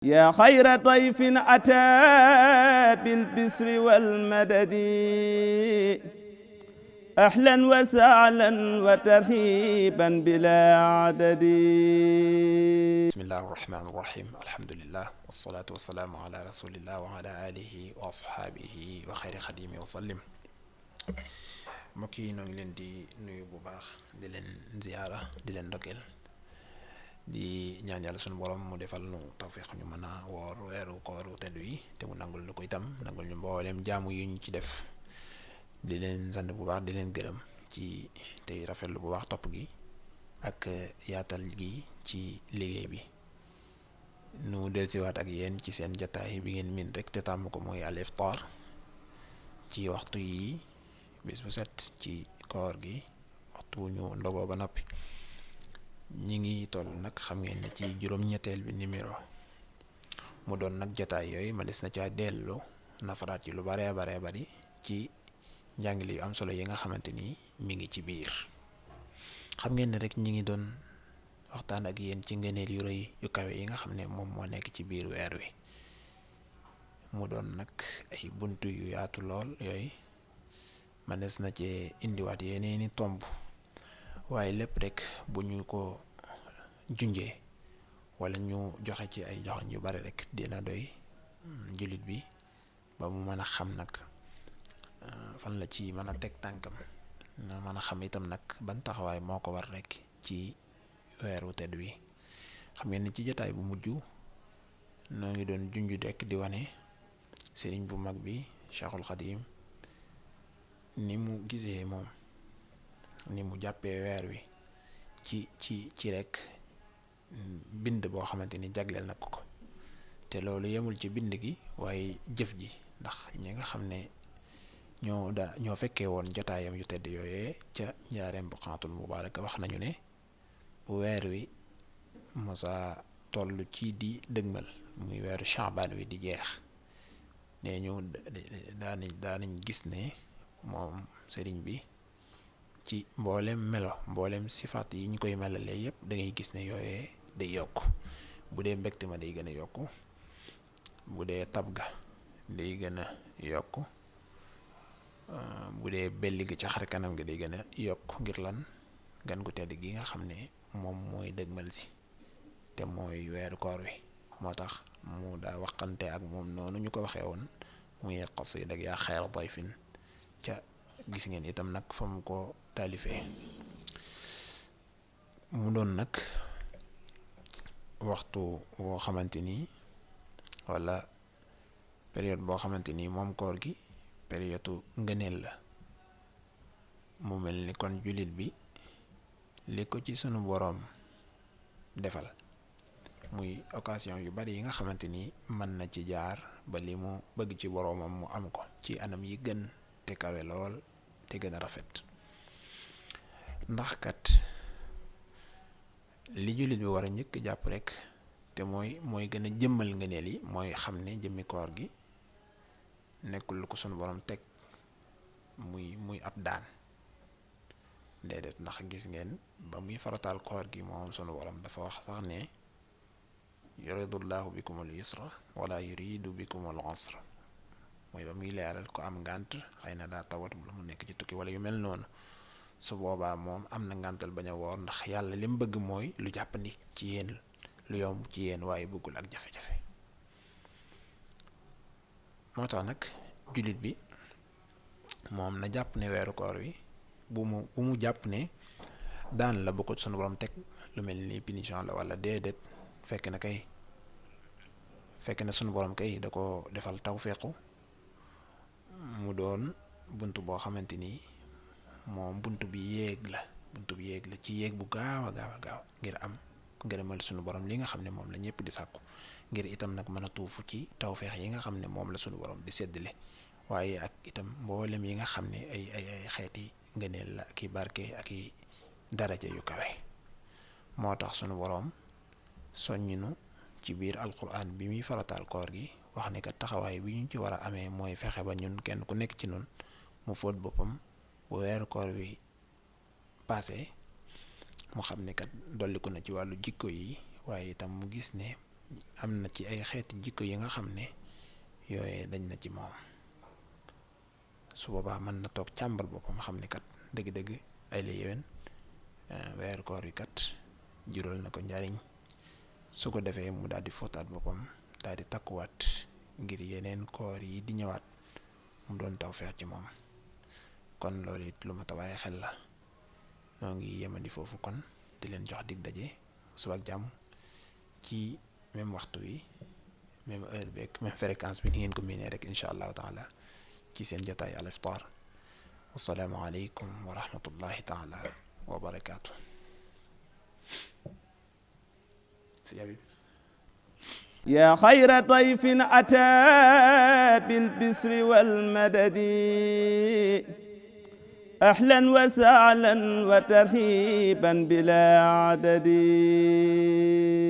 yaa xayra dayfin ataa bil bisri wal madadi ahlan wa sahlan wa tarhiban bilaa adadi. bismillahi rahmaani rahim alhamdulillah wasalaatu wasalaamu ala rasulillah wa ala alihi wa ashaabihi wa xayri xadimi wa sallim. mbokk yi noo ngi leen di nuyu bu baax di leen ziyaara di leen ndokkeel di ñaan yàlla sunu borom mu defal nu tawfiq ñu mën a woor weeru kooru tedd yi te mu nangul lu ko itam nangul ñu mbooleem jaamu yi ñu ci def di leen sant bu baax di leen gërëm ci tey rafetlu bu baax topp gi ak yaatal gi ci liggéey bi. Nu dellusiwaat ak yéen ci seen jataay bi ngeen min rek te tàmm ko mooy al iftaar ci waxtu yi bis bu set ci koor gi waxtu ñu ndogoo ba noppi. ñi ngi toll nag xam ngeen ne ci juróom-ñetteel bi numéro mu doon nag jataay yooyu ma des na caa dellu nafaraat ci lu baree bari ci njàngile yu am solo yi nga xamante ni mi ngi ci biir. xam ngeen ne rek ñi ngi doon waxtaan ak yéen ci ngëneel yu rëy yu kawe yi nga xam ne moom moo nekk ci biir weer wi mu doon nag ay buntu yu yaatu lool yooyu ma des na ci indiwaat yeneeni tomb waaye lépp rek bu ñu ko junjee wala ñu joxe ci ay joxoñ yu bari rek dina doy jullit bi ba mu mën a xam nag fan la ci mën a teg tànkam na mën a xam itam nag ban taxawaay moo ko war rek ci weeru tedd wi. xam ngeen ni ci jotaay bu mujj noo ngi doon junj rek di wane sëriñ bu mag bi Cheikhul Khadim ni mu gisee moom ni mu jàppee weer wi ci rek bind boo xamante ni jagleel na ko te loolu yemul ci bind gi waaye jëf ji ndax ñi nga xam ne ñoo fekkee woon jotaayam yu tedd yooyee ca njaareem bu xaatul mubaaraka wax nañu ne bu weer wi mosa toll ci di dëgmal muy weeru Shaabaan wi di jeex ne ñu daanañ gis ne moom sëriñ bi ci mboolem melo mboolem sifaat yi ñu koy melalee yépp da ngay gis ne yooyee day yokk. bu dee mbégte ma day gën a yokk, bu dee tab ga day gën a yokk, bu dee belli gi ca xar kanam gi day gën a yokk ngir lan gan gu tedd gi nga xam ne moom mooy dëgmal si te mooy weeru koor wi. moo tax mu daa waxante ak moom noonu ñu ko waxee woon muy qasida ak yaa xayra dayfin ca gis ngeen itam nag fa mu ko taalifee mu doon nag waxtu boo xamante ni wala période boo xamante ni moom koor gi période ngëneel la. mu mel ni kon jullit bi li ko ci sunu boroom defal muy occasion yu bari yi nga xamante ni mën na ci jaar ba li mu bëgg ci boroomam mu am ko ci anam yi gën te kawe lool te gën a rafet. ndax kat li jullit bi war a njëkk jàpp rek te mooy gën a jëmmal ngëneel yi mooy xam ne jëmmi koor gi nekkul lu ko sunu borom teg muy ab daan déedéet. ndax gis ngeen ba muy farataal koor gi moom sunu borom dafa wax sax ne yuridullahu bikumul yusra wala yuridu bikumul usra mooy ba muy leeral ko am ngànt xëy na daa tawat bu la mu nekk ci tukki wala yu mel noonu su boobaa moom am na ngàntal bañ a woor ndax yàlla li mu bëgg mooy lu jàppandi ci yéen lu yomb ci yéen waaye bëggul ak jafe-jafe. moo tax nag jullit bi moom na jàpp ne weeru koor wi bu mu jàpp ne daan la bu ko sunu borom teg lu mel ni punition la wala déedéet. fekk na sunu borom kay da ko defal tawfeexu mu doon bunt boo xamante ni moom bunt bi yéeg la ci yéeg bu gaaw a gaaw ngir am ngërëmal sunu borom li nga xam ne moom la ñëpp di sàkku ngir itam nag mën a tuufu ci tawfeex yi nga xam ne moom la sunu borom di séddale waaye ak itam mboolem yi nga xam ne ay xeeti ngëneel la ak i barke ak i daraja yu kawe. moo tax sunu borom soññinu ci biir alquran bi muy farataal koor gi wax ne kat taxawaay bi ñu ci war a amee mooy fexe ba ñun kenn ku nekk ci nun mu fóot boppam bu weeru koor wi passé mu xam ne kat dolliku na ci wàllu jikko yi waaye itam mu gis ne am na ci ay xeeti jikko yi nga xam ne yooye dañ na ci moom, su boobaa mën na toog càmbal boppam xam ne kat dëgg-dëgg ay la yéwén weeru koor yi kat jural na ko njariñ, su ko defee mu daal di fóotaat boppam daal di takkuwaat ngir yeneen koor yi di ñëwaat mu doon tawfeex ci moom. kon loolu it lu ma tawaay xel la. noo ngi yemandi foofu kon di leen jox dig daje suba ak jàmm ci même waxtu wi, même heure beeg même fréquence bi ni ngeen ko miinee rek incha allahu taala ci seen jotaay Al Iftar. wassalaamu aleykum wa rahmatullahi taala wa barakaatu. yaa xayra dayfin ataa bil bisri wal madadi ahlan wa sahlan wa tarhiban bilaa adadi